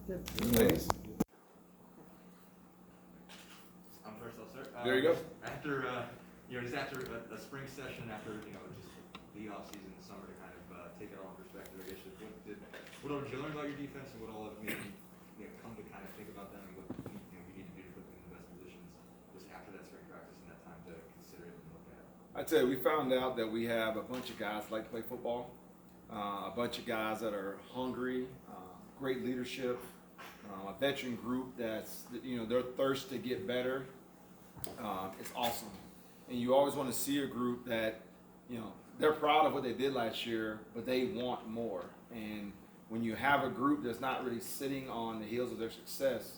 Thanks. I'm first, I'll start. There you go. After, just after a spring session, after, just the off-season, the summer to kind of take it all in perspective, I guess, what all did you learn about your defense and what all have made you come to kind of think about them and what you need to do to put them in the best positions just after that spring practice and that time to consider it and look at it? I tell you, we found out that we have a bunch of guys that like to play football, a bunch of guys that are hungry, great leadership, a veteran group that's, their thirst to get better. It's awesome. And you always want to see a group that, they're proud of what they did last year, but they want more. And when you have a group that's not really sitting on the heels of their success,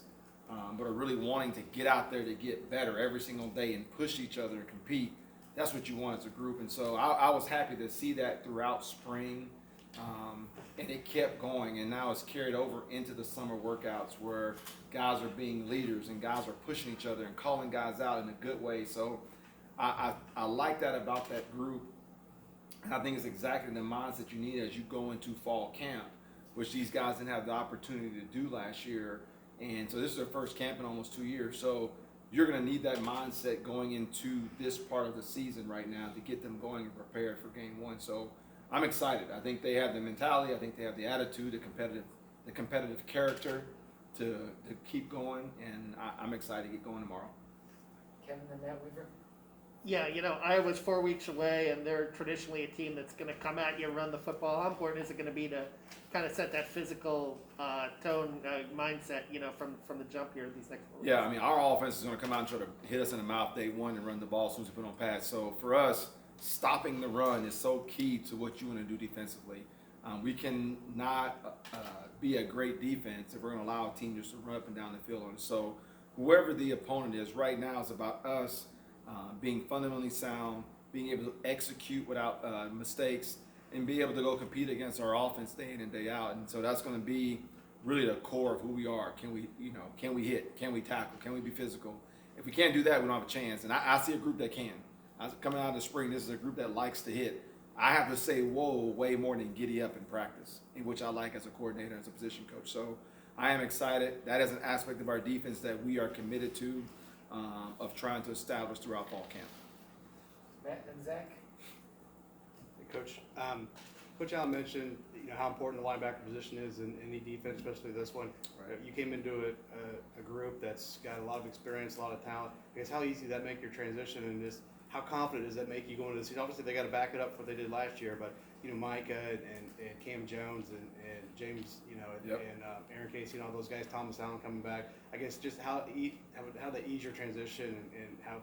but are really wanting to get out there to get better every single day and push each other and compete, that's what you want as a group. And so I was happy to see that throughout spring, and it kept going. And now it's carried over into the summer workouts where guys are being leaders and guys are pushing each other and calling guys out in a good way. So I like that about that group. And I think it's exactly the mindset you need as you go into fall camp, which these guys didn't have the opportunity to do last year. And so this is their first camp in almost 2 years. So you're going to need that mindset going into this part of the season right now to get them going and prepared for game one. So I'm excited. I think they have the mentality. I think they have the attitude, the competitive character to keep going. And I'm excited to get going tomorrow. Kevin and Matt Weaver? Yeah, Iowa's 4 weeks away, and they're traditionally a team that's going to come at you, run the football. How important is it going to be to kind of set that physical tone, mindset, from the jump here these next 4 weeks? Yeah, I mean, our offense is going to come out and try to hit us in the mouth day one and run the ball as soon as we put on pass. So for us, stopping the run is so key to what you want to do defensively. We cannot be a great defense if we're going to allow a team just to run up and down the field on us. So whoever the opponent is right now, it's about us being fundamentally sound, being able to execute without mistakes, and be able to go compete against our offense day in and day out. And so that's going to be really the core of who we are. Can we hit? Can we tackle? Can we be physical? If we can't do that, we don't have a chance. And I see a group that can. Coming out of the spring, this is a group that likes to hit. I have to say whoa way more than giddy up in practice, which I like as a coordinator, as a position coach. So I am excited. That is an aspect of our defense that we are committed to, of trying to establish throughout fall camp. Matt and Zach? Hey, Coach. Coach Allen mentioned how important the linebacker position is in any defense, especially this one. Right. You came into a group that's got a lot of experience, a lot of talent. I guess how easy does that make your transition, and just how confident does that make you going into the season? Obviously, they got to back it up for what they did last year, but Micah and Cam Jones and James, Yep. and Aaron Casey and all those guys, Thomas Allen coming back. I guess just how they ease your transition and how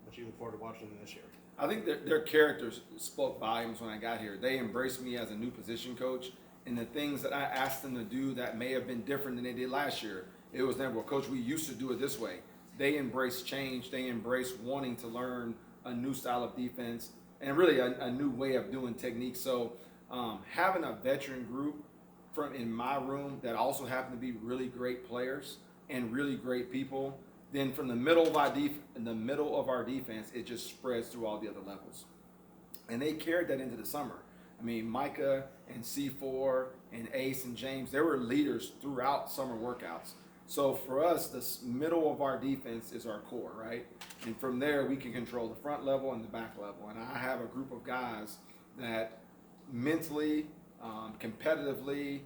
much you look forward to watching them this year. I think their characters spoke volumes when I got here. They embraced me as a new position coach, and the things that I asked them to do that may have been different than they did last year, it was never, well, Coach, we used to do it this way. They embraced change. They embraced wanting to learn a new style of defense and really a new way of doing techniques. So having a veteran group in my room that also happen to be really great players and really great people, then from the middle of our defense, it just spreads through all the other levels. And they carried that into the summer. I mean, Micah and C4 and Ace and James, they were leaders throughout summer workouts. So for us, the middle of our defense is our core, right? And from there, we can control the front level and the back level. And I have a group of guys that mentally, competitively,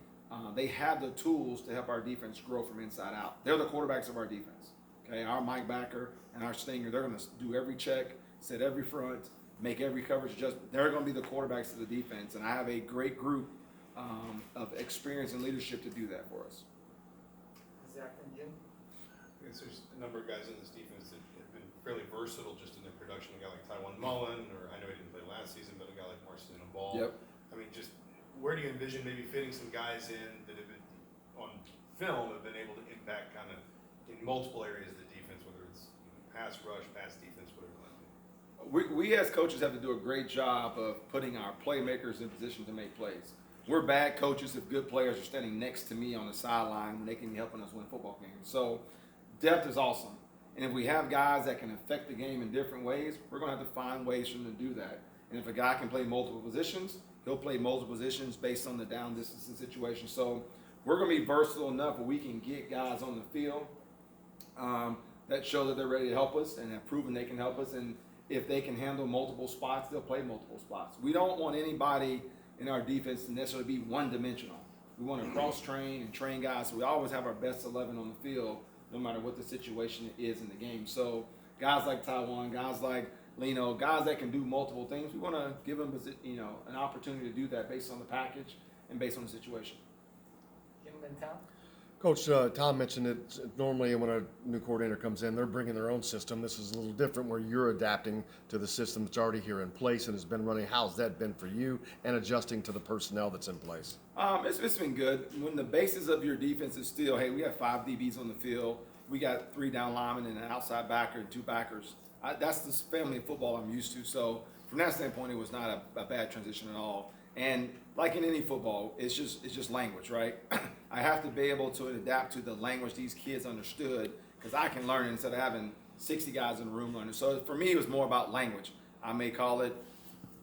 they have the tools to help our defense grow from inside out. They're the quarterbacks of our defense. Okay, our Mike Backer and our Stinger, they're going to do every check, set every front, make every coverage adjustment. They're going to be the quarterbacks of the defense. And I have a great group of experience and leadership to do that for us. Zach and Jim? I guess there's a number of guys in this defense that have been fairly versatile just in their production. A guy like Tywan Mullen, or I know he didn't play last season, but a guy like Marcin Ball. Yep. I mean, just where do you envision maybe fitting some guys in that have been on film, have been able to impact kind of in multiple areas of the defense, whether it's pass rush, pass defense, whatever it might be? We as coaches have to do a great job of putting our playmakers in position to make plays. We're bad coaches if good players are standing next to me on the sideline when they can be helping us win football games. So depth is awesome. And if we have guys that can affect the game in different ways, we're going to have to find ways for them to do that. And if a guy can play multiple positions, he'll play multiple positions based on the down distance and situation. So we're going to be versatile enough where we can get guys on the field that show that they're ready to help us and have proven they can help us. And if they can handle multiple spots, they'll play multiple spots. We don't want anybody in our defense to necessarily be one-dimensional. We want to cross-train and train guys, so we always have our best 11 on the field, no matter what the situation is in the game. So guys like Taiwan, guys like Lino, guys that can do multiple things, we want to give them, an opportunity to do that based on the package and based on the situation. Jim and Tom? Coach, Tom mentioned that normally when a new coordinator comes in, they're bringing their own system. This is a little different where you're adapting to the system that's already here in place and has been running. How's that been for you and adjusting to the personnel that's in place? It's been good. When the basis of your defense is still, hey, we have 5 DBs on the field, we got 3 down linemen and an outside backer and 2 backers. That's the family of football I'm used to. So from that standpoint, it was not a bad transition at all. And like in any football, it's just language, right? I have to be able to adapt to the language these kids understood because I can learn instead of having 60 guys in the room learning. So for me, it was more about language. I may call it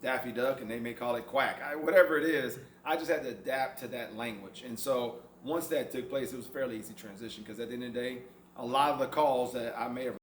Daffy Duck and they may call it Quack. Whatever it is, I just had to adapt to that language. And so once that took place, it was a fairly easy transition because at the end of the day, a lot of the calls that I may have